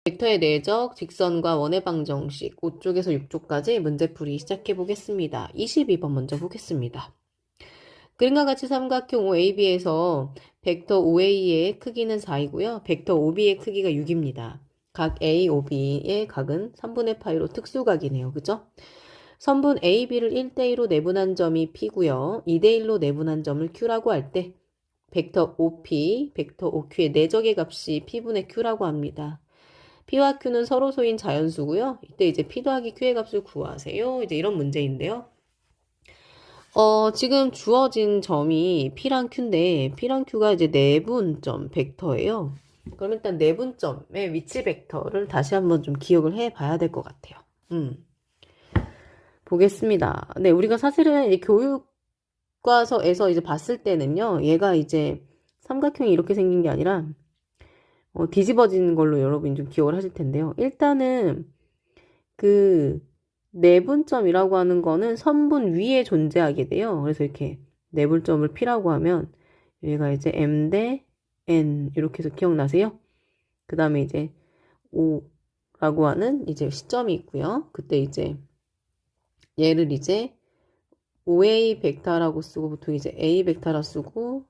벡터의 내적, 직선과 원의 방정식 5쪽에서 6쪽까지 문제풀이 시작해 보겠습니다. 22번 먼저 보겠습니다. 그림과 같이 삼각형 OAB에서 벡터 OA의 크기는 4이고요. 벡터 OB의 크기가 6입니다. 각 A, OB의 각은 3분의 파이로 특수각이네요. 그죠? 선분 A, B를 1대1로 내분한 점이 P고요. 2대1로 내분한 점을 Q라고 할 때 벡터 OP, 벡터 OQ의 내적의 값이 P분의 Q라고 합니다. P와 Q는 서로 소인 자연수고요. 이때 이제 P 더하기 Q의 값을 구하세요. 이제 이런 문제인데요. 지금 주어진 점이 P랑 Q인데 P랑 Q가 이제 내분점 벡터예요. 그럼 일단 내분점의 위치 벡터를 다시 한번 좀 기억을 해 봐야 될 것 같아요. 보겠습니다. 네, 우리가 사실은 이 교육과서에서 이제 봤을 때는요, 얘가 이제 삼각형이 이렇게 생긴 게 아니라 뒤집어진 걸로 여러분이 좀 기억을 하실 텐데요. 일단은 그 내분점이라고 하는 거는 선분 위에 존재하게 돼요. 그래서 이렇게 내분점을 P라고 하면 얘가 이제 M 대 N 이렇게 해서 기억나세요? 그 다음에 이제 O라고 하는 이제 시점이 있고요. 그때 이제 얘를 이제 OA 벡터라고 쓰고 보통 이제 A 벡터라 쓰고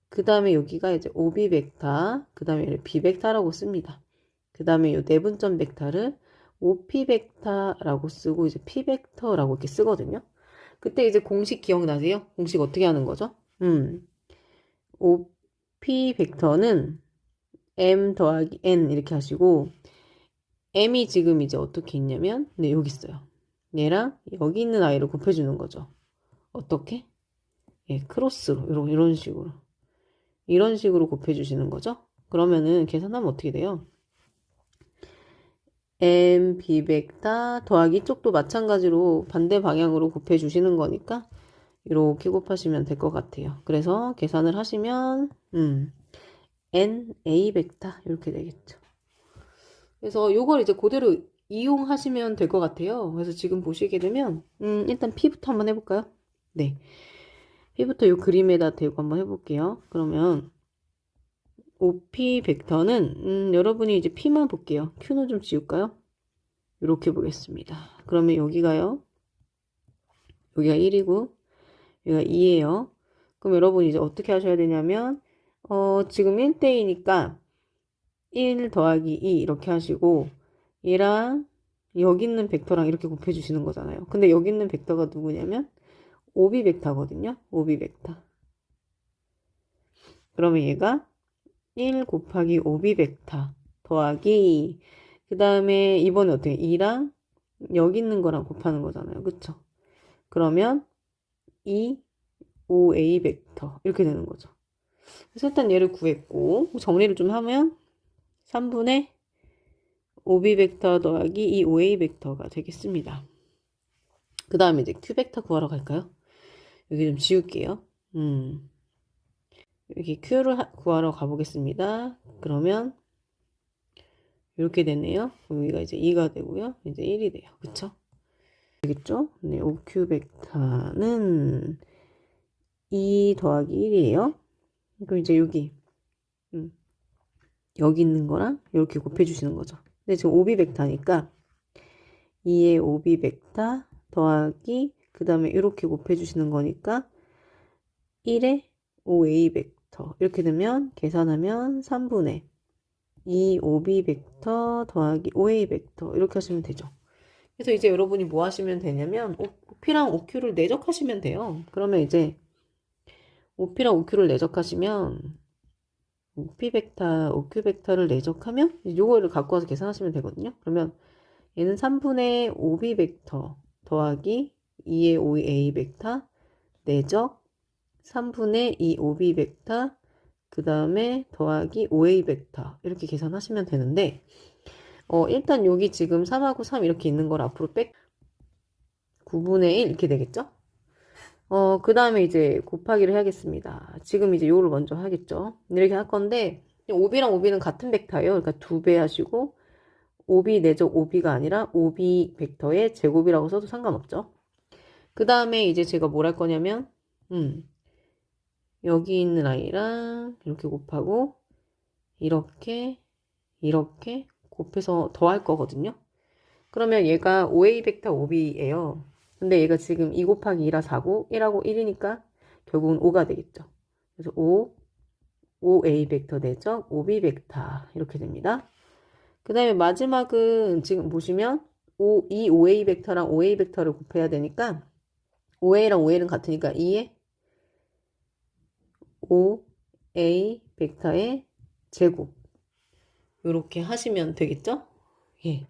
그 다음에 여기가 이제 OB 벡터 그 다음에 얘를 B 벡터라고 씁니다. 그 다음에 이 내분점 벡터를 OP 벡터라고 쓰고 이제 P 벡터라고 이렇게 쓰거든요. 그때 이제 공식 기억나세요? 공식 어떻게 하는 거죠? OP 벡터는 M 더하기 N 이렇게 하시고 M이 지금 이제 어떻게 있냐면 네 여기 있어요. 얘랑 여기 있는 아이를 곱해주는 거죠. 어떻게? 예, 크로스로 이런 식으로 곱해주시는 거죠. 그러면은 계산하면 어떻게 돼요? M, B 벡터 더하기 이쪽도 마찬가지로 반대 방향으로 곱해주시는 거니까 이렇게 곱하시면 될 것 같아요. 그래서 계산을 하시면 N, A 벡터 이렇게 되겠죠. 그래서 요걸 이제 그대로 이용하시면 될 것 같아요. 그래서 지금 보시게 되면 일단 P부터 한번 해볼까요? 네. P부터 요 그림에다 대고 한번 해볼게요. 그러면 OP 벡터는 여러분이 이제 P만 볼게요. Q는 좀 지울까요? 이렇게 보겠습니다. 그러면 여기가요. 여기가 1이고 여기가 2예요. 그럼 여러분 이제 어떻게 하셔야 되냐면 지금 1대2니까 1 더하기 2 이렇게 하시고 얘랑 여기 있는 벡터랑 이렇게 곱해주시는 거잖아요. 근데 여기 있는 벡터가 누구냐면 OB 벡터거든요. OB 벡터. 그러면 얘가 1 곱하기 OB 벡터 더하기 그 다음에 이번에 어떻게 2랑 여기 있는 거랑 곱하는 거잖아요. 그쵸? 그러면 2 OA 벡터 이렇게 되는 거죠. 그래서 일단 얘를 구했고 정리를 좀 하면 3분의 OB 벡터 더하기 2 OA 벡터가 되겠습니다. 그 다음에 이제 Q 벡터 구하러 갈까요? 여기 좀 지울게요. 여기 Q를 구하러 가보겠습니다. 그러면 이렇게 되네요. 여기가 이제 2가 되고요. 이제 1이 돼요. 그쵸? 되겠죠? 네, OQ 벡터는 2 더하기 1이에요. 그럼 이제 여기 있는 거랑 이렇게 곱해주시는 거죠. 근데 지금 OB 벡터니까 2의 OB 벡터 더하기 그 다음에 이렇게 곱해주시는 거니까 1의 OA 벡터 이렇게 되면 계산하면 3분의 2 OB 벡터 더하기 OA 벡터 이렇게 하시면 되죠. 그래서 이제 여러분이 뭐 하시면 되냐면 OP랑 OQ를 내적하시면 돼요. 그러면 이제 OP랑 OQ를 내적하시면 OP 벡터, OQ 벡터를 내적하면 요거를 갖고 와서 계산하시면 되거든요. 그러면 얘는 3분의 OB 벡터 더하기 2의 OA 벡터 내적 3분의 2 OB 벡터 그 다음에 더하기 OA 벡터 이렇게 계산하시면 되는데 일단 여기 지금 3하고 3 이렇게 있는 걸 앞으로 9분의 1 이렇게 되겠죠? 그 다음에 이제 곱하기를 해야겠습니다. 지금 이제 요를 먼저 하겠죠. 이렇게 할 건데, OB랑 OB는 같은 벡터예요. 그러니까 2배 하시고, OB 내적 OB가 아니라 OB 벡터의 제곱이라고 써도 상관없죠. 그 다음에 이제 제가 뭘 할 거냐면, 여기 있는 아이랑 이렇게 곱하고, 이렇게 곱해서 더할 거거든요. 그러면 얘가 5a 벡터 5b예요. 근데 얘가 지금 2 곱하기 2라 4고 1하고 1이니까 결국은 5가 되겠죠. 그래서 5a 벡터 내적 5b 벡터 이렇게 됩니다. 그 다음에 마지막은 지금 보시면 이 5a 벡터랑 5a 벡터를 곱해야 되니까 5a랑 5a는 같으니까 2에 5a 벡터의 제곱 이렇게 하시면 되겠죠? 예.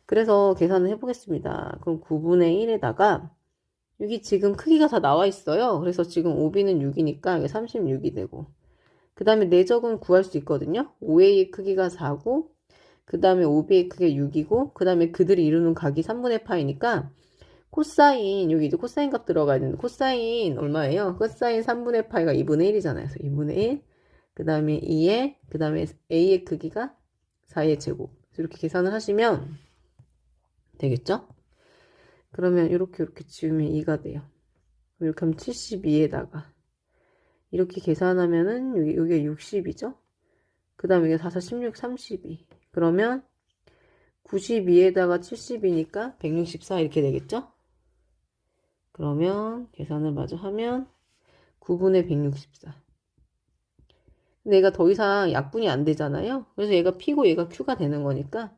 그래서 계산을 해보겠습니다. 그럼 9분의 1에다가 여기 지금 크기가 다 나와 있어요. 그래서 지금 5b는 6이니까 이게 36이 되고 그 다음에 내적은 구할 수 있거든요. 5a의 크기가 4고 그 다음에 5b의 크기가 6이고 그 다음에 그들이 이루는 각이 3분의 파이니까 코사인 여기 이제 코사인 값 들어가야 되는데 코사인 얼마예요? 코사인 3분의 파이가 2분의 1이잖아요. 그래서 2분의 1, 그 다음에 2에 그 다음에 a의 크기가 4의 제곱 이렇게 계산을 하시면 되겠죠? 그러면 이렇게 지우면 2가 돼요. 이렇게 하면 72에다가 이렇게 계산하면은 여기가 60이죠? 그 다음에 이게 4, 4, 16, 32 그러면 92에다가 70이니까 164 이렇게 되겠죠? 그러면 계산을 마저 하면 9분의 164 근데 얘가 더 이상 약분이 안 되잖아요. 그래서 얘가 P고 얘가 Q가 되는 거니까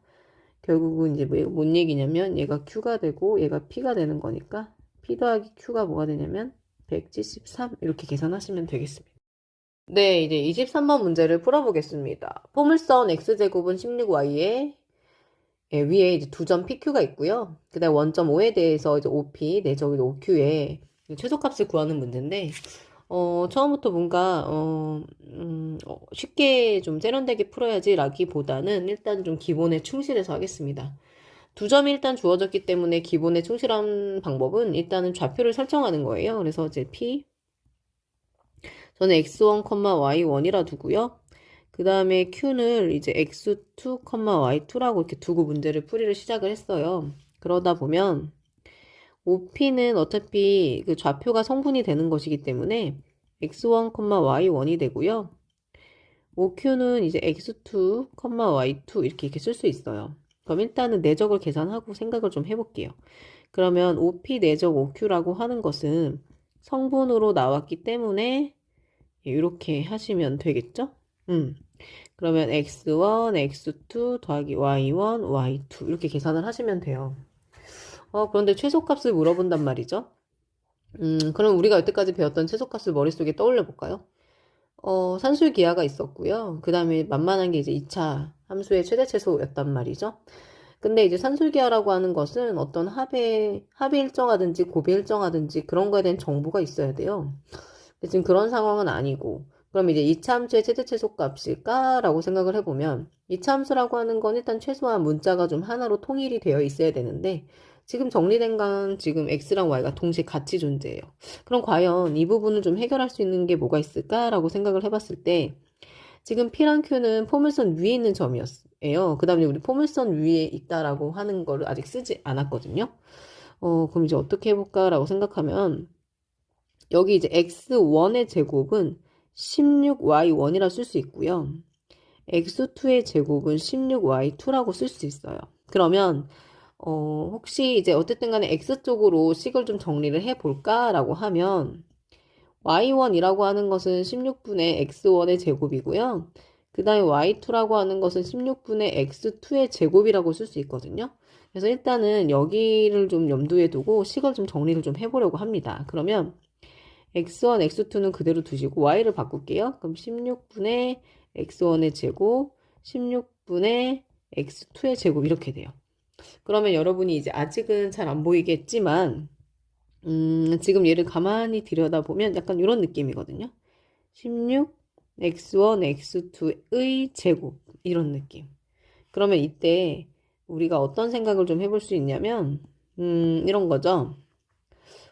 결국은 이제 뭔 얘기냐면 얘가 Q가 되고 얘가 P가 되는 거니까 P 더하기 Q가 뭐가 되냐면 173 이렇게 계산하시면 되겠습니다. 네, 이제 23번 문제를 풀어보겠습니다. 포물선 x제곱은 16y에 위에 이제 두 점 PQ가 있고요. 그 다음에 원점 O에 대해서 이제 OP, 내적이 5Q에 최소값을 구하는 문제인데 처음부터 뭔가 쉽게 좀 세련되게 풀어야지 라기보다는 일단 좀 기본에 충실해서 하겠습니다. 두 점이 일단 주어졌기 때문에 기본에 충실한 방법은 일단은 좌표를 설정하는 거예요. 그래서 이제 P 저는 x1, y1이라 두고요. 그 다음에 q는 이제 x2, y2라고 이렇게 두고 문제를 풀이를 시작을 했어요. 그러다 보면 OP는 어차피 그 좌표가 성분이 되는 것이기 때문에 x1, y1이 되고요. OQ는 이제 x2, y2 이렇게 쓸 수 있어요. 그럼 일단은 내적을 계산하고 생각을 좀 해볼게요. 그러면 OP 내적 OQ라고 하는 것은 성분으로 나왔기 때문에 이렇게 하시면 되겠죠? 그러면 x1, x2 더하기 y1, y2 이렇게 계산을 하시면 돼요. 그런데 최소값을 물어본단 말이죠. 그럼 우리가 여태까지 배웠던 최소값을 머릿속에 떠올려 볼까요? 산술기하가 있었고요. 그 다음에 만만한 게 이제 2차 함수의 최대 최소였단 말이죠. 근데 이제 산술기하라고 하는 것은 어떤 합이 일정하든지 곱이 일정하든지 그런 거에 대한 정보가 있어야 돼요. 지금 그런 상황은 아니고 그럼 이제 2차 함수의 최대 최소값일까? 라고 생각을 해보면 2차 함수라고 하는 건 일단 최소한 문자가 좀 하나로 통일이 되어 있어야 되는데 지금 정리된 건 지금 x랑 y가 동시에 같이 존재해요. 그럼 과연 이 부분을 좀 해결할 수 있는 게 뭐가 있을까? 라고 생각을 해봤을 때 지금 P랑 Q는 포물선 위에 있는 점이었어요. 그 다음에 우리 포물선 위에 있다라고 하는 거를 아직 쓰지 않았거든요. 그럼 이제 어떻게 해볼까라고 생각하면 여기 이제 x1의 제곱은 16y1이라 쓸 수 있고요. x2의 제곱은 16y2라고 쓸 수 있어요. 그러면 혹시 이제 어쨌든 간에 x 쪽으로 식을 좀 정리를 해볼까라고 하면 y1이라고 하는 것은 16분의 x1의 제곱이고요. 그 다음에 y2라고 하는 것은 16분의 x2의 제곱이라고 쓸 수 있거든요. 그래서 일단은 여기를 좀 염두에 두고 식을 좀 정리를 좀 해보려고 합니다. 그러면 x1, x2는 그대로 두시고 y를 바꿀게요. 그럼 16분의 x1의 제곱, 16분의 x2의 제곱 이렇게 돼요. 그러면 여러분이 이제 아직은 잘 안 보이겠지만 지금 얘를 가만히 들여다보면 약간 이런 느낌이거든요. 16, x1, x2의 제곱 이런 느낌. 그러면 이때 우리가 어떤 생각을 좀 해볼 수 있냐면 이런 거죠.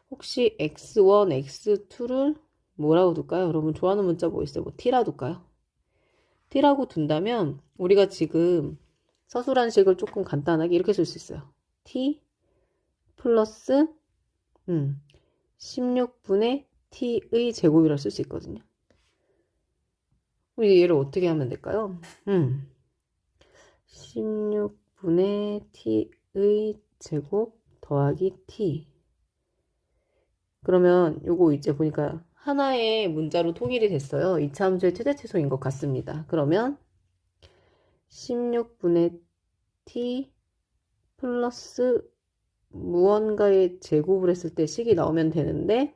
혹시 x1, x2를 뭐라고 둘까요? 여러분 좋아하는 문자 뭐 있어요? 뭐 t라 둘까요? t라고 둔다면 우리가 지금 서술한식을 조금 간단하게 이렇게 쓸 수 있어요. t 플러스 16분의 t의 제곱이라고 쓸 수 있거든요. 그럼 얘를 어떻게 하면 될까요? 16분의 t의 제곱 더하기 t. 그러면 요거 이제 보니까 하나의 문자로 통일이 됐어요. 이차함수의 최대최소인 것 같습니다. 그러면 16분의 t 플러스 무언가의 제곱을 했을 때 식이 나오면 되는데,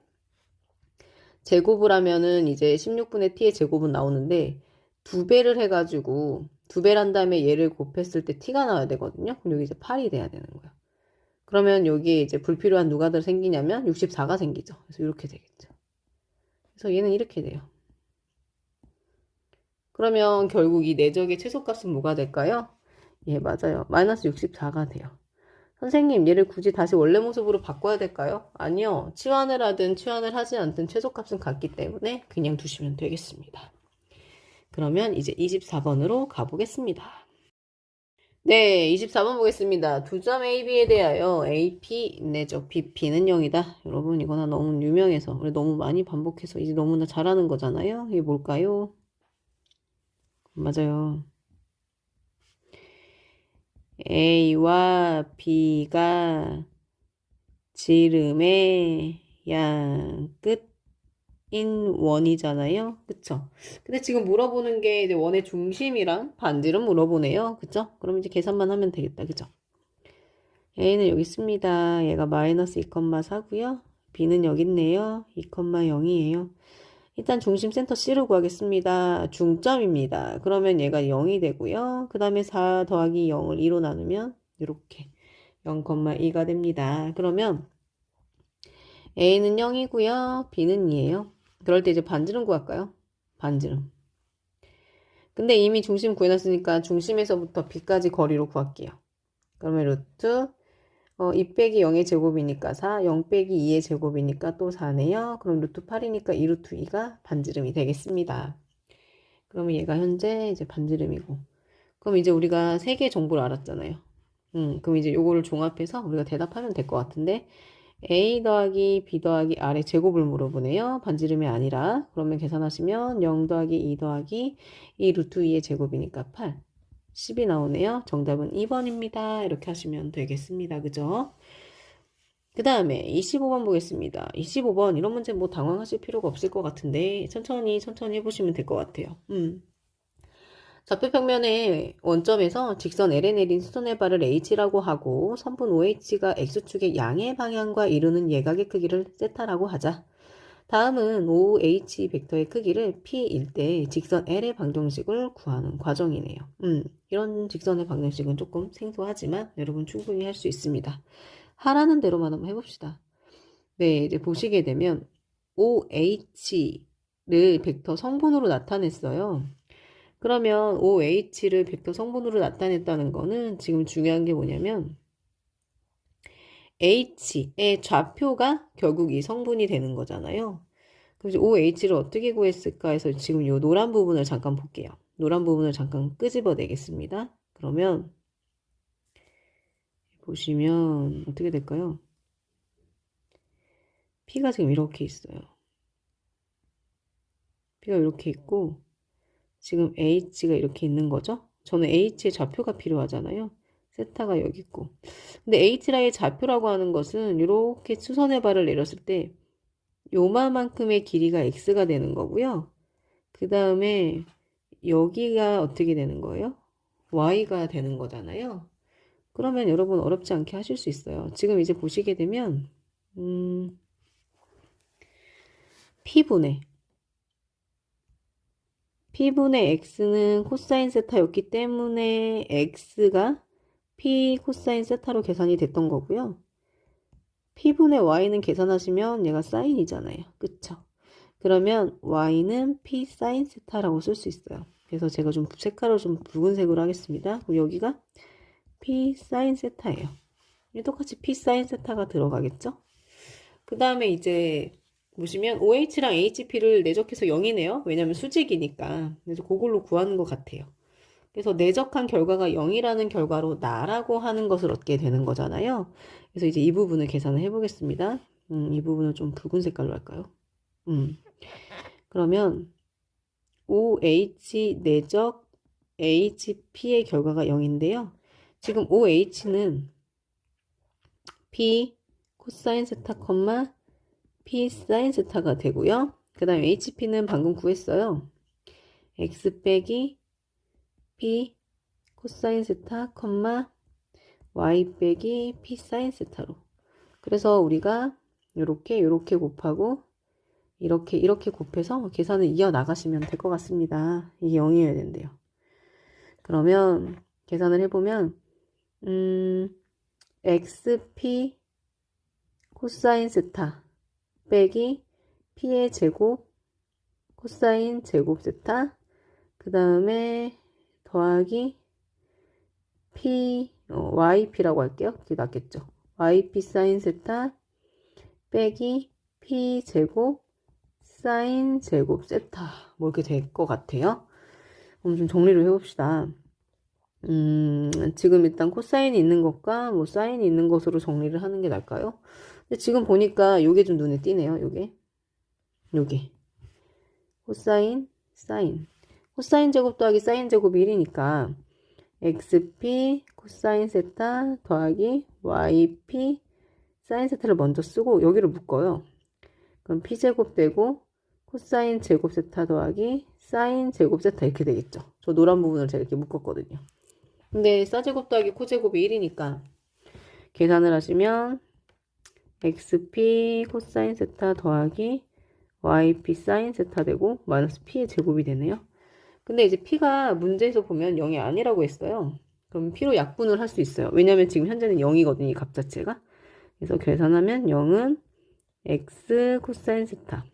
제곱을 하면은 이제 16분의 t의 제곱은 나오는데, 두 배를 해가지고 두 배를 한 다음에 얘를 곱했을 때 t가 나와야 되거든요. 그럼 여기 이제 8이 돼야 되는 거예요. 그러면 여기에 이제 불필요한 누가들 생기냐면 64가 생기죠. 그래서 이렇게 되겠죠. 그래서 얘는 이렇게 돼요. 그러면 결국 이 내적의 최소값은 뭐가 될까요? 예, 맞아요. 마이너스 64가 돼요. 선생님, 얘를 굳이 다시 원래 모습으로 바꿔야 될까요? 아니요. 치환을 하든 치환을 하지 않든 최소값은 같기 때문에 그냥 두시면 되겠습니다. 그러면 이제 24번으로 가보겠습니다. 네, 24번 보겠습니다. 두 점 AB에 대하여 AP 내적 BP는 0이다. 여러분, 이거나 너무 유명해서, 우리 너무 많이 반복해서 이제 너무나 잘하는 거잖아요. 이게 뭘까요? 맞아요. A와 B가 지름의 양 끝인 원이잖아요. 그쵸? 근데 지금 물어보는 게 이제 원의 중심이랑 반지름 물어보네요. 그쵸? 그럼 이제 계산만 하면 되겠다. 그쵸? A는 여기 있습니다. 얘가 마이너스 2,4고요. B는 여기 있네요. 2,0이에요. 일단 중심 센터 C로 구하겠습니다. 중점입니다. 그러면 얘가 0이 되고요. 그 다음에 4 더하기 0을 2로 나누면 이렇게 0,2가 됩니다. 그러면 A는 0이고요. B는 2예요. 그럴 때 이제 반지름 구할까요? 반지름. 근데 이미 중심 구해놨으니까 중심에서부터 B까지 거리로 구할게요. 그러면 루트 2 빼기 0의 제곱이니까 4, 0 빼기 2의 제곱이니까 또 4네요. 그럼 루트 8이니까 2 루트 2가 반지름이 되겠습니다. 그러면 얘가 현재 이제 반지름이고. 그럼 이제 우리가 세 개의 정보를 알았잖아요. 그럼 이제 요거를 종합해서 우리가 대답하면 될 것 같은데, A 더하기 B 더하기 R의 제곱을 물어보네요. 반지름이 아니라. 그러면 계산하시면 0 더하기 2 더하기 2 루트 2의 제곱이니까 8. 10이 나오네요. 정답은 2번입니다. 이렇게 하시면 되겠습니다. 그죠? 그 다음에 25번 보겠습니다. 25번 이런 문제 뭐 당황하실 필요가 없을 것 같은데 천천히 해보시면 될 것 같아요. 좌표평면의 원점에서 직선 L에 내린 수선의 발을 H라고 하고 선분 OH가 X축의 양의 방향과 이루는 예각의 크기를 세타라고 하자. 다음은 OH 벡터의 크기를 P일 때 직선 L의 방정식을 구하는 과정이네요. 이런 직선의 방정식은 조금 생소하지만 여러분 충분히 할 수 있습니다. 하라는 대로만 한번 해봅시다. 네, 이제 보시게 되면 OH를 벡터 성분으로 나타냈어요. 그러면 OH를 벡터 성분으로 나타냈다는 거는 지금 중요한 게 뭐냐면 H의 좌표가 결국 이 성분이 되는 거잖아요. 그래서 OH를 어떻게 구했을까 해서 지금 이 노란 부분을 잠깐 볼게요. 노란 부분을 잠깐 끄집어내겠습니다. 그러면 보시면 어떻게 될까요? P가 지금 이렇게 있어요. P가 이렇게 있고 지금 H가 이렇게 있는 거죠. 저는 H의 좌표가 필요하잖아요. 세타가 여기 있고. 근데 H라의 좌표라고 하는 것은 이렇게 수선의 발을 내렸을 때 요만큼의 길이가 X가 되는 거고요. 그 다음에 여기가 어떻게 되는 거예요? Y가 되는 거잖아요. 그러면 여러분 어렵지 않게 하실 수 있어요. 지금 이제 보시게 되면 P분의 X는 코사인 세타였기 때문에 X가 P 코사인 세타로 계산이 됐던 거고요. P분의 Y는 계산하시면 얘가 사인이잖아요. 그쵸? 그러면 Y는 P 사인 세타라고 쓸 수 있어요. 그래서 제가 좀 색깔을 좀 붉은색으로 하겠습니다. 그럼 여기가 P 사인 세타예요. 똑같이 P 사인 세타가 들어가겠죠? 그 다음에 이제 보시면 OH랑 HP를 내적해서 0이네요. 왜냐면 수직이니까. 그래서 그걸로 구하는 것 같아요. 그래서 내적한 결과가 0이라는 결과로 나라고 하는 것을 얻게 되는 거잖아요. 그래서 이제 이 부분을 계산을 해보겠습니다. 이 부분을 좀 붉은 색깔로 할까요? 그러면 OH 내적 OHP의 결과가 0인데요. 지금 OH는 P 코사인 세타, P 사인 세타가 되고요. 그 다음에 HP는 방금 구했어요. X 빼기 P 코사인 세타, Y 빼기 P 사인 세타로. 그래서 우리가 이렇게 곱하고 이렇게 곱해서 계산을 이어나가시면 될 것 같습니다. 이게 0이어야 된대요. 그러면 계산을 해보면 XP 코사인 세타 빼기 P의 제곱 코사인 제곱 세타 그 다음에 더하기 YP라고 할게요. 그게 낫겠죠. YP 사인 세타 빼기 P 제곱 사인 제곱 세타 뭐 이렇게 될 것 같아요. 그럼 좀 정리를 해봅시다. 지금 일단 코사인이 있는 것과 뭐 사인이 있는 것으로 정리를 하는 게 나을까요? 근데 지금 보니까 요게 좀 눈에 띄네요. 요게 코사인 사인 코사인 제곱 더하기 사인 제곱이 1이니까 XP 코사인 세타 더하기 YP 사인 세타를 먼저 쓰고 여기를 묶어요. 그럼 P제곱 되고 코사인 제곱 세타 더하기 사인 제곱 세타 이렇게 되겠죠. 저 노란 부분을 제가 이렇게 묶었거든요. 근데 사제곱 더하기 코제곱이 1이니까 계산을 하시면 XP 코사인 세타 더하기 YP 사인 세타 되고 마이너스 P의 제곱이 되네요. 근데 이제 P가 문제에서 보면 0이 아니라고 했어요. 그럼 P로 약분을 할 수 있어요. 왜냐면 지금 현재는 0이거든요. 이 값 자체가. 그래서 계산하면 0은 X 코사인 세타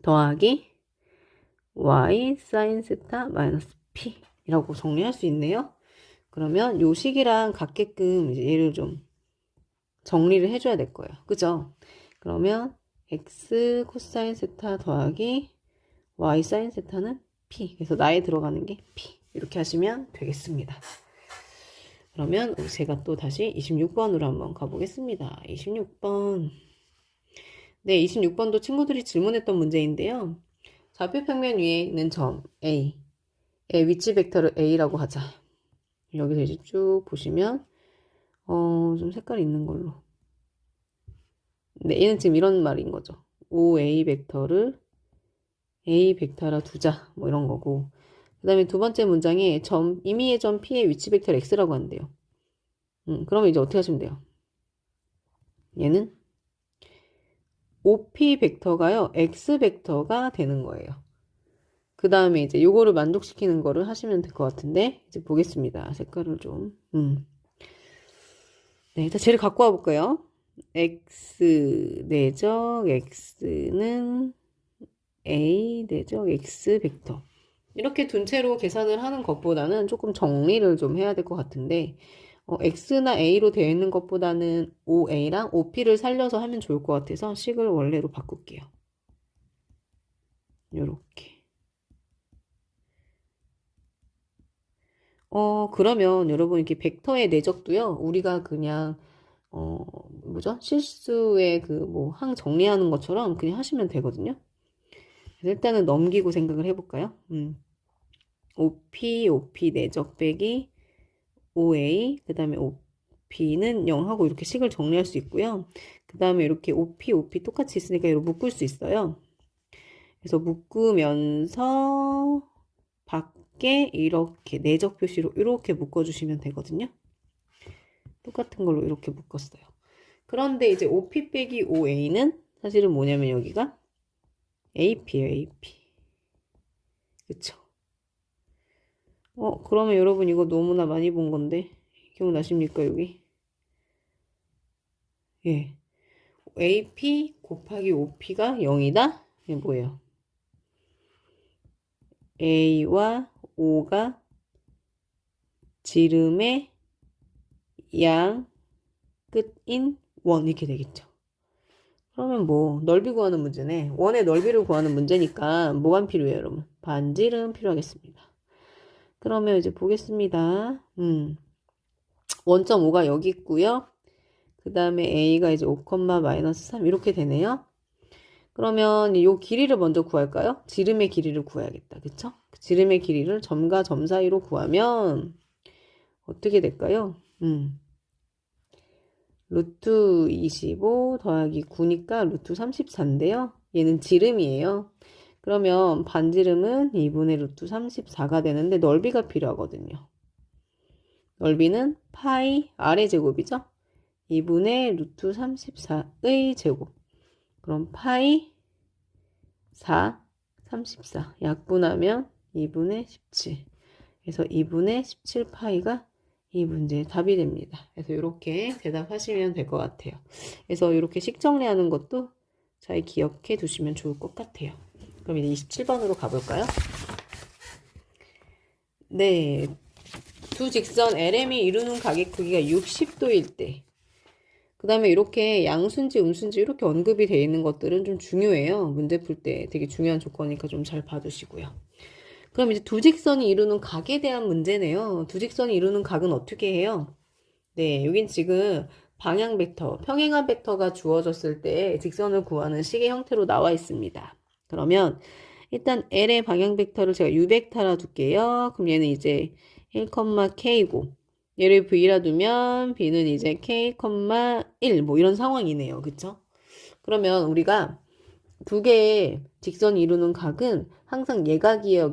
더하기 Y 사인 세타 마이너스 P 이라고 정리할 수 있네요. 그러면 요 식이랑 같게끔 이제 얘를 좀 정리를 해줘야 될 거예요. 그죠? 그러면 X 코사인 세타 더하기 Y 사인 세타는 P. 그래서 나에 들어가는 게 P. 이렇게 하시면 되겠습니다. 그러면 제가 또 다시 26번으로 한번 가보겠습니다. 26번. 네, 26번도 친구들이 질문했던 문제인데요. 좌표 평면 위에 있는 점 A. 의 위치 벡터를 A라고 하자. 여기서 이제 쭉 보시면 좀 색깔이 있는 걸로. 네, 얘는 지금 이런 말인 거죠. OA 벡터를 A 벡터라 두자. 뭐 이런 거고. 그 다음에 두 번째 문장에 임의의 점 P의 위치 벡터를 X라고 한대요. 그러면 이제 어떻게 하시면 돼요? 얘는 OP 벡터가요. X 벡터가 되는 거예요. 그 다음에 이제 요거를 만족시키는 거를 하시면 될 것 같은데 이제 보겠습니다. 색깔을 좀. 네, 일단 쟤를 갖고 와 볼까요? X 내적 X는 A 내적 X 벡터. 이렇게 둔 채로 계산을 하는 것보다는 조금 정리를 좀 해야 될 것 같은데 X나 A로 되어 있는 것보다는 OA랑 OP를 살려서 하면 좋을 것 같아서 식을 원래로 바꿀게요. 요렇게. 그러면 여러분 이렇게 벡터의 내적도요. 우리가 그냥 뭐죠? 실수의 그 뭐 항 정리하는 것처럼 그냥 하시면 되거든요. 그래서 일단은 넘기고 생각을 해볼까요? OP 내적 빼기 OA 그 다음에 OP는 0하고 이렇게 식을 정리할 수 있고요. 그 다음에 이렇게 OP 똑같이 있으니까 이렇게 묶을 수 있어요. 그래서 묶으면서 밖에 이렇게 내적 표시로 이렇게 묶어주시면 되거든요. 똑같은 걸로 이렇게 묶었어요. 그런데 이제 OP 빼기 OA는 사실은 뭐냐면 여기가 AP예요, AP. 그쵸? 그러면 여러분 이거 너무나 많이 본 건데 기억나십니까, 여기? 예. AP 곱하기 OP가 0이다? 이게 뭐예요? A와 O가 지름의 양 끝인 원 이렇게 되겠죠. 그러면 뭐 넓이 구하는 문제네. 원의 넓이를 구하는 문제니까 뭐가 필요해요, 여러분? 반지름 필요하겠습니다. 그러면 이제 보겠습니다. 원점 5가 여기 있고요. 그 다음에 A가 이제 5, 마이너스 3 이렇게 되네요. 그러면 이 길이를 먼저 구할까요? 지름의 길이를 구해야겠다. 그쵸? 지름의 길이를 점과 점 사이로 구하면 어떻게 될까요? 루트 25 더하기 9니까 루트 34인데요. 얘는 지름이에요. 그러면 반지름은 2분의 루트 34가 되는데 넓이가 필요하거든요. 넓이는 파이 아래 제곱이죠. 2분의 루트 34의 제곱. 그럼 파이 4, 34 약분하면 2분의 17. 그래서 2분의 17파이가 이 문제의 답이 됩니다. 그래서 이렇게 대답하시면 될 것 같아요. 그래서 이렇게 식정리하는 것도 잘 기억해 두시면 좋을 것 같아요. 그럼 이제 27번으로 가볼까요? 네, 두 직선 LM이 이루는 각의 크기가 60도일 때, 그 다음에 이렇게 양수인지 음수인지 이렇게 언급이 되어 있는 것들은 좀 중요해요. 문제 풀 때 되게 중요한 조건이니까 좀 잘 봐두시고요. 그럼 이제 두 직선이 이루는 각에 대한 문제네요. 두 직선이 이루는 각은 어떻게 해요? 네, 여긴 지금 방향 벡터, 평행한 벡터가 주어졌을 때 직선을 구하는 식의 형태로 나와 있습니다. 그러면 일단 L의 방향 벡터를 제가 U벡터라 둘게요. 그럼 얘는 이제 1,K고 얘를 V라 두면 B는 이제 K,1 뭐 이런 상황이네요. 그쵸? 그러면 우리가 두 개의 직선이 이루는 각은 항상 예각이어야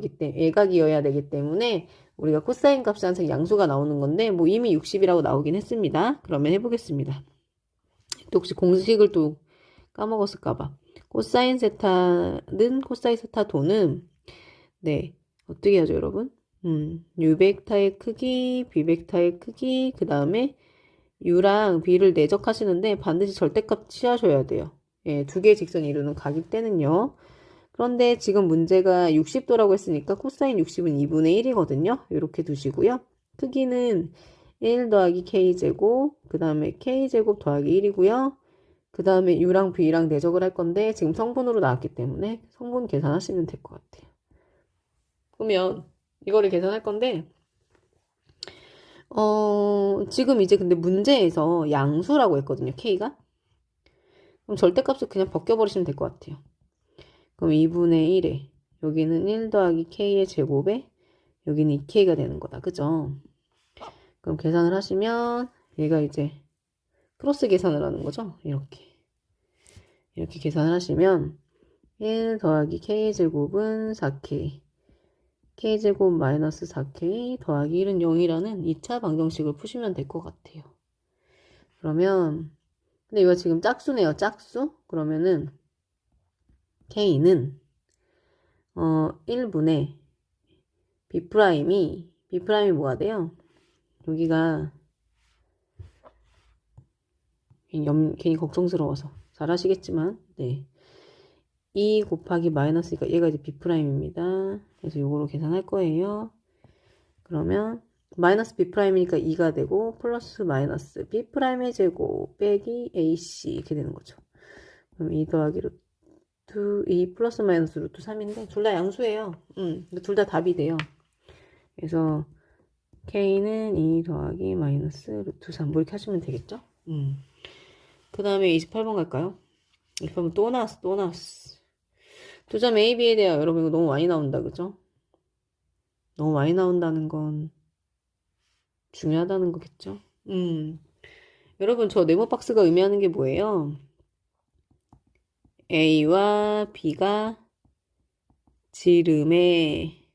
되기 때문에 우리가 코사인 값이 항상 양수가 나오는 건데 뭐 이미 60이라고 나오긴 했습니다. 그러면 해보겠습니다. 또 혹시 공식을 또 까먹었을까봐. 코사인 세타는 코사인 세타 도는 네 어떻게 하죠 여러분? U벡터의 크기, B벡터의 크기, 그 다음에 U랑 B를 내적하시는데 반드시 절대값 취하셔야 돼요. 예, 두 개의 직선이 이루는 각일 때는요. 그런데 지금 문제가 60도라고 했으니까 코사인 60은 2분의 1이거든요. 이렇게 두시고요. 크기는 1 더하기 K제곱, 그 다음에 K제곱 더하기 1이고요. 그 다음에 U랑 B랑 내적을 할 건데 지금 성분으로 나왔기 때문에 성분 계산하시면 될 것 같아요. 그러면 이거를 계산할 건데 지금 이제 근데 문제에서 양수라고 했거든요. K가. 그럼 절대값을 그냥 벗겨버리시면 될 것 같아요. 그럼 2분의 1에 여기는 1 더하기 K의 제곱에 여기는 2K가 되는 거다. 그죠? 그럼 계산을 하시면 얘가 이제 크로스 계산을 하는 거죠. 이렇게 계산을 하시면 1 더하기 K제곱은 4K K제곱 마이너스 4K 더하기 1은 0이라는 2차 방정식을 푸시면 될 것 같아요. 그러면 근데 이거 지금 짝수네요. 짝수? 그러면은 K는 1분의 B'이 뭐가 돼요? 여기가 괜히 걱정스러워서 잘 하시겠지만 네. 2 곱하기 마이너스니까 얘가 이제 B'입니다. 그래서 요거로 계산할 거예요. 그러면 마이너스 B'이니까 2가 되고 플러스 마이너스 B'의 제곱 빼기 AC 이렇게 되는 거죠. 그럼 2 더하기 루트 2 플러스 마이너스 루트 3인데 둘 다 양수예요. 둘 다 답이 돼요. 그래서 K는 2 더하기 마이너스 루트 3 뭐 이렇게 하시면 되겠죠? 그 다음에 28번 갈까요? 28번 또 나왔어. 두 점 A, B에 대하여 여러분 이거 너무 많이 나온다. 그죠? 너무 많이 나온다는 건 중요하다는 거겠죠? 여러분 저 네모 박스가 의미하는 게 뭐예요? A와 B가 지름의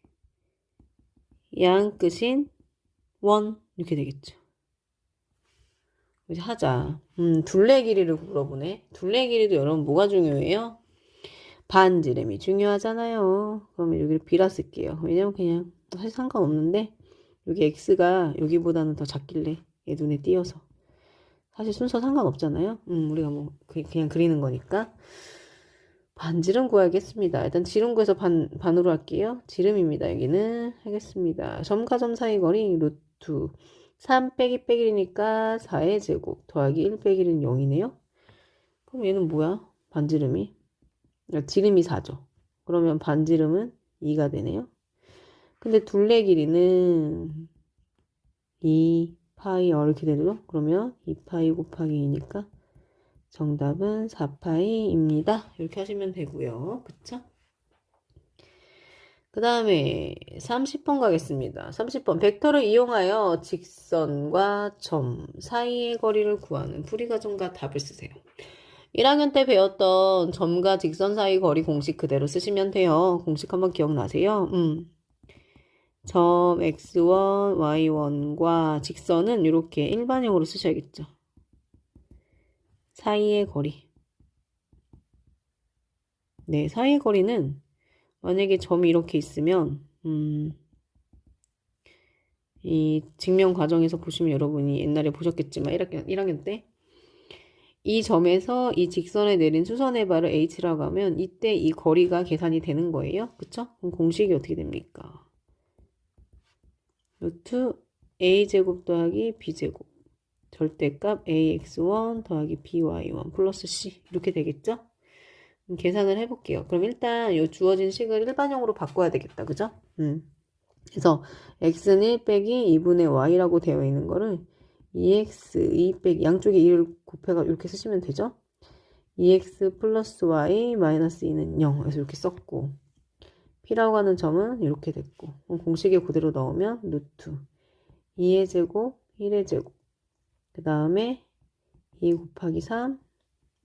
양 끝인 원 이렇게 되겠죠. 이제 하자. 둘레 길이를 물어보네. 둘레 길이도 여러분 뭐가 중요해요? 반지름이 중요하잖아요. 그러면 여기를 B라 쓸게요. 왜냐면 그냥 사실 상관없는데 여기 X가 여기보다는 더 작길래 얘 눈에 띄어서 사실 순서 상관없잖아요. 우리가 뭐 그냥 그리는 거니까 반지름 구하겠습니다. 일단 지름 구해서 반으로 할게요. 지름입니다. 여기는 하겠습니다. 점과 점 사이 거리 루트 3 빼기 1이니까 4의 제곱 더하기 1 빼기 1은 0이네요. 그럼 얘는 뭐야? 반지름이 지름이 4죠. 그러면 반지름은 2가 되네요. 근데 둘레 길이는 2파이 이렇게 되죠. 그러면 2파이 곱하기 2니까 정답은 4파이입니다. 이렇게 하시면 되고요. 그쵸? 그 다음에 30번 가겠습니다. 30번. 벡터를 이용하여 직선과 점 사이의 거리를 구하는 풀이과정과 답을 쓰세요. 1학년 때 배웠던 점과 직선 사이 거리 공식 그대로 쓰시면 돼요. 공식 한번 기억나세요? 점 x1, y1과 직선은 이렇게 일반형으로 쓰셔야겠죠. 사이의 거리. 네, 사이의 거리는 만약에 점이 이렇게 있으면 이 증명 과정에서 보시면 여러분이 옛날에 보셨겠지만 1학년 때 이 점에서 이 직선에 내린 수선의 발을 h라고 하면 이때 이 거리가 계산이 되는 거예요. 그쵸? 그럼 공식이 어떻게 됩니까? 루트 a제곱 더하기 b제곱 절대값 ax1 더하기 by1 플러스 c 이렇게 되겠죠? 계산을 해볼게요. 그럼 일단 이 주어진 식을 일반형으로 바꿔야 되겠다. 그죠? 그래서 x는 1 빼기 2분의 y라고 되어 있는 거를 2x 2 빼기 양쪽에 2를 곱해가 이렇게 쓰시면 되죠? 2x 플러스 y 마이너스 2는 0. 그래서 이렇게 썼고 p라고 하는 점은 이렇게 됐고 공식에 그대로 넣으면 루트 2의 제곱 1의 제곱 그 다음에 2 곱하기 3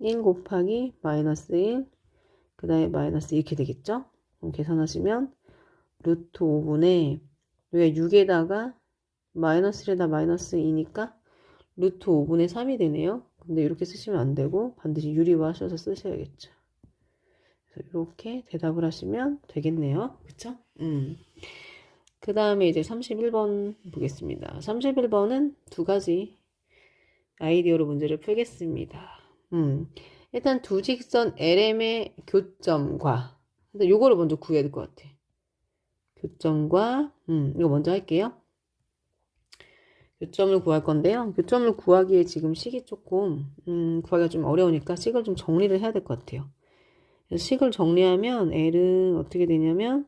1 곱하기 마이너스 1 그 다음에 마이너스 이렇게 되겠죠? 그럼 계산하시면 루트 5분의 여기가 6에다가 마이너스 1에다 마이너스 2니까 루트 5분의 3이 되네요. 근데 이렇게 쓰시면 안 되고 반드시 유리화 하셔서 쓰셔야겠죠. 그래서 이렇게 대답을 하시면 되겠네요. 그쵸? 그 다음에 이제 31번 보겠습니다. 31번은 두 가지 아이디어로 문제를 풀겠습니다. 일단 두 직선 LM의 교점과 일단 요거를 먼저 구해야 될 것 같아. 교점과 이거 먼저 할게요. 교점을 구할 건데요. 교점을 구하기에 지금 식이 조금 구하기가 좀 어려우니까 식을 좀 정리를 해야 될 것 같아요. 그래서 식을 정리하면 L은 어떻게 되냐면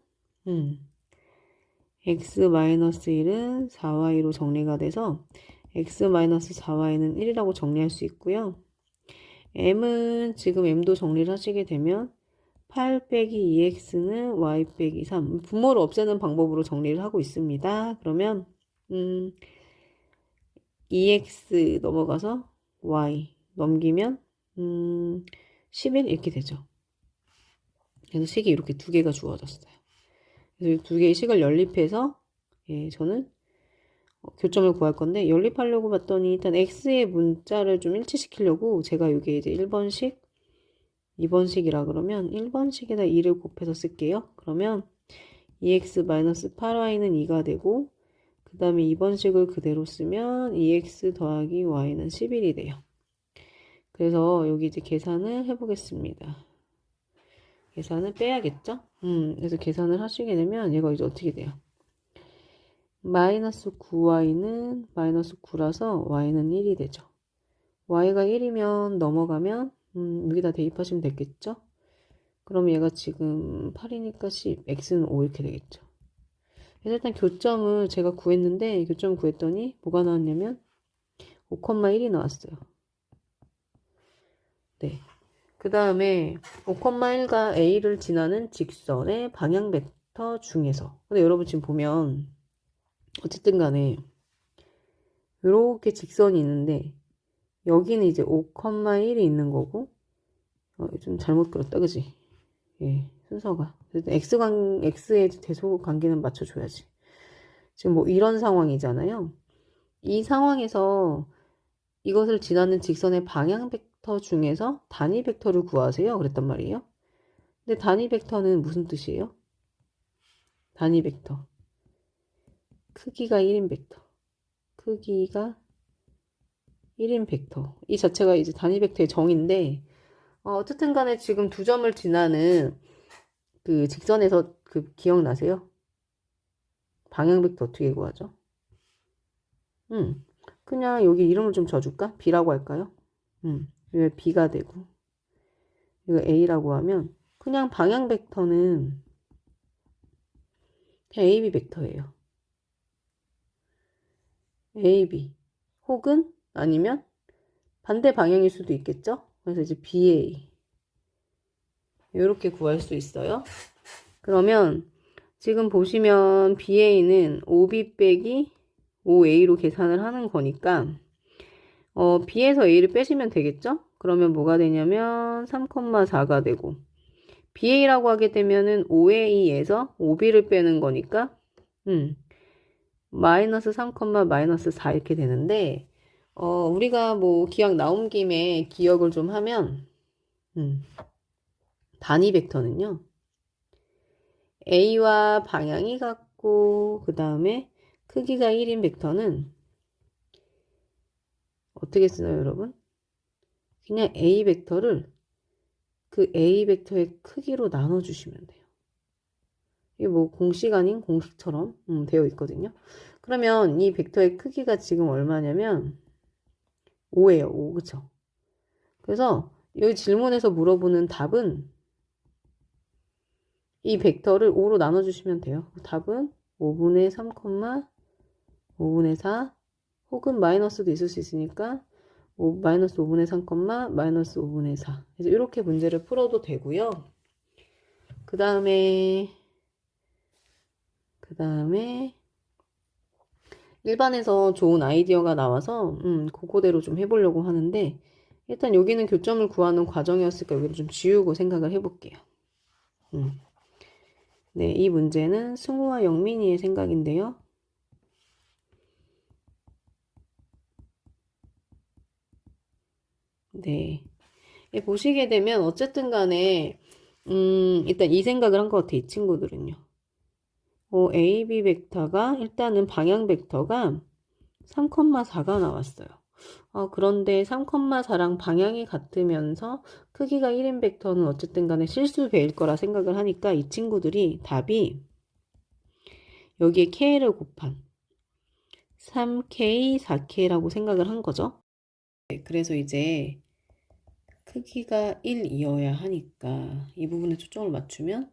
x-1은 4y로 정리가 돼서 x-4y는 1이라고 정리할 수 있고요. m은 지금 m도 정리를 하시게 되면 8 빼기 2x는 y 빼기 3 분모를 없애는 방법으로 정리를 하고 있습니다. 그러면 2x 넘어가서 y 넘기면 11 이렇게 되죠. 그래서 식이 이렇게 두 개가 주어졌어요. 그래서 두 개의 식을 연립해서 저는 교점을 구할 건데 연립하려고 봤더니 일단 x의 문자를 좀 일치시키려고 제가 이게 이제 1번식 2번식이라 그러면 1번식에다 2를 곱해서 쓸게요. 그러면 2x-8y는 2가 되고 그 다음에 2번식을 그대로 쓰면 2x 더하기 y는 11이 돼요. 그래서 여기 이제 계산을 해보겠습니다. 계산을 빼야겠죠? 그래서 계산을 하시게 되면 얘가 이제 어떻게 돼요? 마이너스 9y는 마이너스 9라서 y는 1이 되죠. y가 1이면 넘어가면 여기다 대입하시면 되겠죠? 그럼 얘가 지금 8이니까 10, x는 5 이렇게 되겠죠. 그래서 일단 교점을 제가 구했는데 교점을 구했더니 뭐가 나왔냐면 5,1이 나왔어요. 네. 그 다음에 5,1과 a를 지나는 직선의 방향 벡터 중에서 근데 여러분 지금 보면 어쨌든 간에 이렇게 직선이 있는데 여기는 이제 5,1이 있는 거고 좀 잘못 그렸다 그지? 예, 순서가 x의 대소 관계는 맞춰줘야지. 지금 뭐 이런 상황이잖아요. 이 상황에서 이것을 지나는 직선의 방향 벡터 중에서 단위 벡터를 구하세요. 그랬단 말이에요. 근데 단위 벡터는 무슨 뜻이에요? 단위 벡터. 크기가 1인 벡터. 크기가 1인 벡터. 이 자체가 이제 단위 벡터의 정의인데, 어쨌든 간에 지금 두 점을 지나는 그 직선에서 그 기억나세요? 방향 벡터 어떻게 구하죠? 그냥 여기 이름을 좀 줘줄까? B라고 할까요? 왜 B가 되고, 이거 A라고 하면, 그냥 방향 벡터는 그냥 AB 벡터예요. AB. 혹은 아니면 반대 방향일 수도 있겠죠? 그래서 이제 BA 이렇게 구할 수 있어요. 그러면 지금 보시면 BA는 5B 빼기 5A로 계산을 하는 거니까 B에서 A를 빼시면 되겠죠? 그러면 뭐가 되냐면 3,4가 되고 BA라고 하게 되면은 5A에서 5B를 빼는 거니까 마이너스 3, 마이너스 4 이렇게 되는데 우리가 뭐 기억 나온 김에 기억을 좀 하면 단위 벡터는요. A와 방향이 같고 그 다음에 크기가 1인 벡터는 어떻게 쓰나요, 여러분? 그냥 A 벡터를 그 A 벡터의 크기로 나눠주시면 돼요. 이게 뭐 공식 아닌 공식처럼 되어 있거든요. 그러면 이 벡터의 크기가 지금 얼마냐면 5예요. 5, 그쵸? 그래서 여기 질문에서 물어보는 답은 이 벡터를 5로 나눠주시면 돼요. 답은 5분의 3, 5분의 4 혹은 마이너스도 있을 수 있으니까 마이너스 5분의 3, 마이너스 5분의 4. 그래서 이렇게 문제를 풀어도 되고요. 그 다음에 일반에서 좋은 아이디어가 나와서 그거대로 좀 해보려고 하는데 일단 여기는 교점을 구하는 과정이었으니까 여기를 좀 지우고 생각을 해볼게요. 네, 이 문제는 승우와 영민이의 생각인데요. 네. 보시게 되면 어쨌든 간에 일단 이 생각을 한 것 같아요. 이 친구들은요. A, B 벡터가 일단은 방향 벡터가 3,4가 나왔어요. 그런데 3,4랑 방향이 같으면서 크기가 1인 벡터는 어쨌든 간에 실수 배일 거라 생각을 하니까 이 친구들이 답이 여기에 K를 곱한 3K, 4K라고 생각을 한 거죠. 네, 그래서 이제 크기가 1이어야 하니까 이 부분에 초점을 맞추면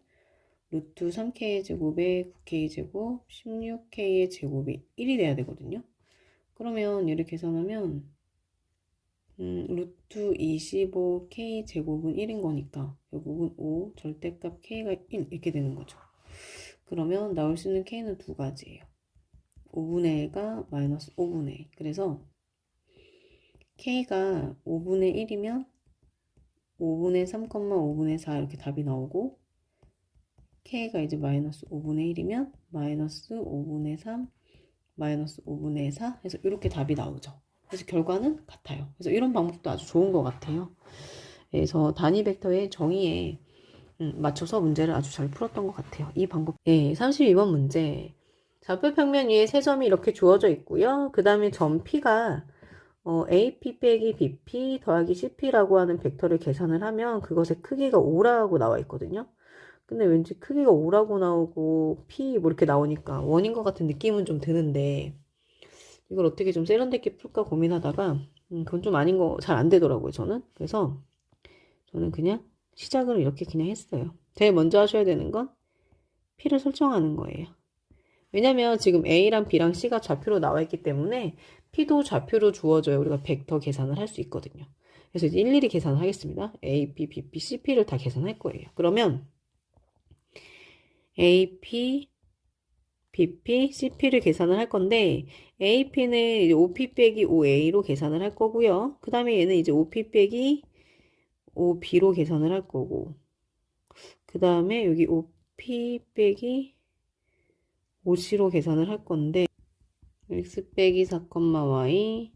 루트 3K의 제곱에 9K 제곱, 16K의 제곱이 1이 돼야 되거든요. 그러면 얘를 계산하면 루트 25K 제곱은 1인 거니까 결국은 5, 절대값 K가 1 이렇게 되는 거죠. 그러면 나올 수 있는 K는 두 가지예요. 5분의 1과 마이너스 5분의 1. 그래서 K가 5분의 1이면 5분의 3, 5분의 4 이렇게 답이 나오고 K가 이제 마이너스 5분의 1이면 마이너스 5분의 3, 마이너스 5분의 4 해서 이렇게 답이 나오죠. 그래서 결과는 같아요. 그래서 이런 방법도 아주 좋은 것 같아요. 그래서 단위 벡터의 정의에 맞춰서 문제를 아주 잘 풀었던 것 같아요. 이 방법. 네, 32번 문제. 좌표 평면 위에 세 점이 이렇게 주어져 있고요. 그 다음에 점 P가 AP 빼기 BP 더하기 CP라고 하는 벡터를 계산을 하면 그것의 크기가 5라고 나와 있거든요. 근데 왠지 크기가 5라고 나오고 P 뭐 이렇게 나오니까 원인 것 같은 느낌은 좀 드는데 이걸 어떻게 좀 세련되게 풀까 고민하다가 그건 좀 아닌 거 잘 안 되더라고요, 저는. 그래서 저는 그냥 시작을 이렇게 그냥 했어요. 제일 먼저 하셔야 되는 건 P를 설정하는 거예요. 왜냐면 지금 A랑 B랑 C가 좌표로 나와 있기 때문에 P도 좌표로 주어져야 우리가 벡터 계산을 할 수 있거든요. 그래서 이제 일일이 계산을 하겠습니다. A, B, B, P, C, P를 다 계산할 거예요. 그러면 A, P, BP, CP를 계산을 할 건데 AP는 이제 OP 빼기 OA로 계산을 할 거고요. 그 다음에 얘는 이제 OP 빼기 OB로 계산을 할 거고 그 다음에 여기 OP 빼기 OC로 계산을 할 건데 x 빼기 4, y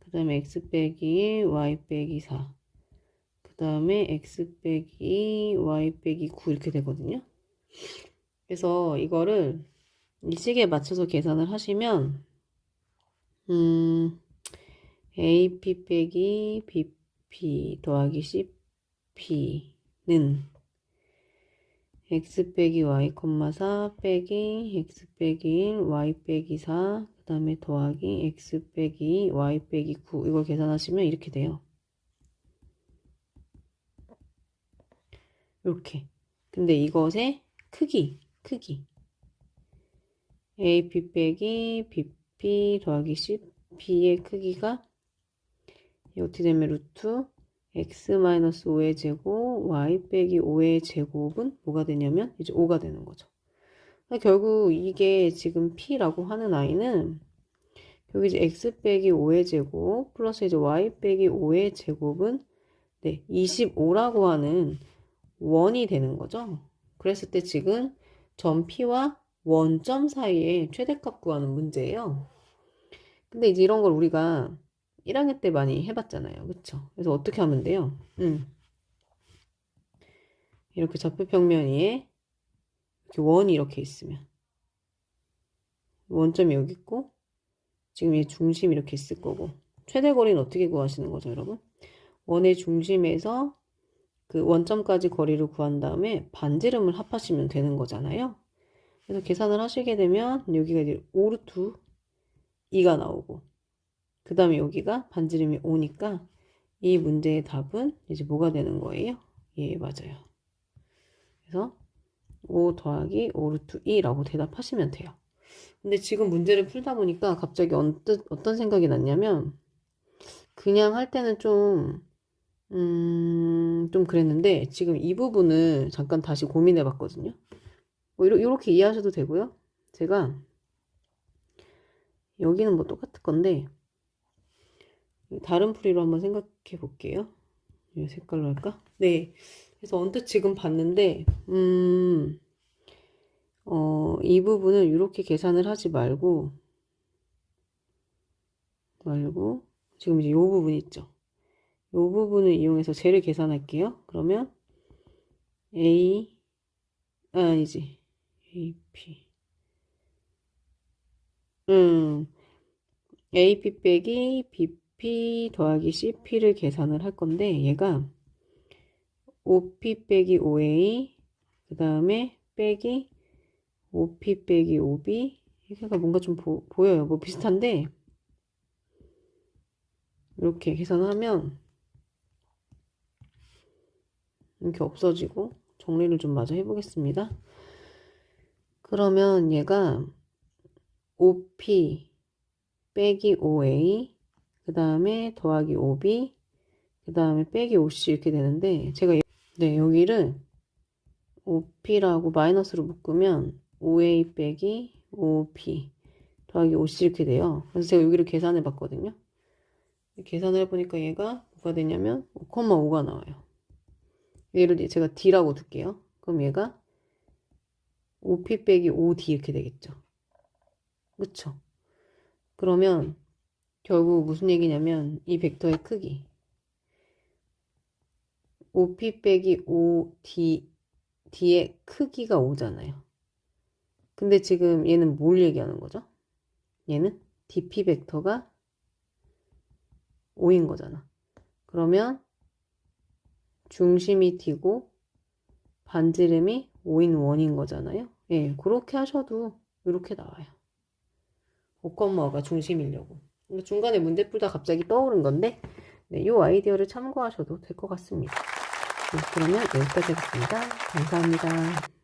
그 다음에 x 빼기 y 빼기 4 그 다음에 x 빼기 y 빼기 9 이렇게 되거든요. 그래서 이거를 이 식에 맞춰서 계산을 하시면 AP 빼기 BP 더하기 CP는 x 빼기 y, 4 빼기 x 빼기 1, y 빼기 4, 그 다음에 더하기 x 빼기 y 빼기 9 이걸 계산하시면 이렇게 돼요. 이렇게. 근데 이것의 크기 AP 빼기 BP 더하기 CP의 크기가 어떻게 되면 루트 x-5의 제곱 y 빼기 5의 제곱은 뭐가 되냐면 이제 5가 되는 거죠. 그러니까 결국 이게 지금 p라고 하는 아이는 여기 이제 x 빼기 5의 제곱 플러스 이제 y 빼기 5의 제곱은 네, 25라고 하는 원이 되는 거죠. 그랬을 때 지금 점 P와 원점 사이에 최대값 구하는 문제예요. 근데 이제 이런 걸 우리가 1학년 때 많이 해봤잖아요. 그쵸? 그래서 어떻게 하면 돼요? 이렇게 좌표평면 위에 이렇게 원이 이렇게 있으면 원점이 여기 있고 지금 이 중심이 이렇게 있을 거고 최대 거리는 어떻게 구하시는 거죠, 여러분? 원의 중심에서 그 원점까지 거리를 구한 다음에 반지름을 합하시면 되는 거잖아요. 그래서 계산을 하시게 되면 여기가 이제 5루트 2가 나오고 그 다음에 여기가 반지름이 5니까 이 문제의 답은 이제 뭐가 되는 거예요? 예, 맞아요. 그래서 5 더하기 5루트 2라고 대답하시면 돼요. 근데 지금 문제를 풀다 보니까 갑자기 어떤 생각이 났냐면 그냥 할 때는 좀 그랬는데 지금 이 부분을 잠깐 다시 고민해 봤거든요. 뭐 이렇게 이해하셔도 되고요. 제가 여기는 뭐 똑같을 건데 다른 풀이로 한번 생각해 볼게요. 이 색깔로 할까? 네. 그래서 언뜻 지금 봤는데 이 부분을 이렇게 계산을 하지 말고 지금 이제 이 부분 있죠. 이 부분을 이용해서 쟤를 계산할게요. 그러면 아니지. AP. AP 빼기 BP 더하기 CP를 계산을 할 건데, 얘가 OP 빼기 OA, 그 다음에 빼기 OP 빼기 OB, 얘가 뭔가 좀 보여요. 뭐 비슷한데, 이렇게 계산하면 이렇게 없어지고, 정리를 좀 마저 해보겠습니다. 그러면 얘가 OP 빼기 OA 그 다음에 더하기 OB 그 다음에 빼기 OC 이렇게 되는데 제가 네 여기를 OP라고 마이너스로 묶으면 OA 빼기 OP 더하기 OC 이렇게 돼요. 그래서 제가 여기를 계산해 봤거든요. 계산을 해보니까 얘가 뭐가 되냐면 5,5가 나와요. 얘를 제가 D라고 둘게요. 그럼 얘가 OP 빼기 OD 이렇게 되겠죠. 그쵸? 그러면 결국 무슨 얘기냐면 이 벡터의 크기 OP 빼기 OD의 크기가 5잖아요. 근데 지금 얘는 뭘 얘기하는 거죠? 얘는 DP 벡터가 5인 거잖아. 그러면 중심이 D고 반지름이 5인 원인 거잖아요. 예, 그렇게 하셔도 이렇게 나와요. 5,5가 중심이려고. 중간에 문제 풀다 갑자기 떠오른 건데 네, 이 아이디어를 참고하셔도 될 것 같습니다. 네, 그러면 여기까지 하겠습니다. 감사합니다.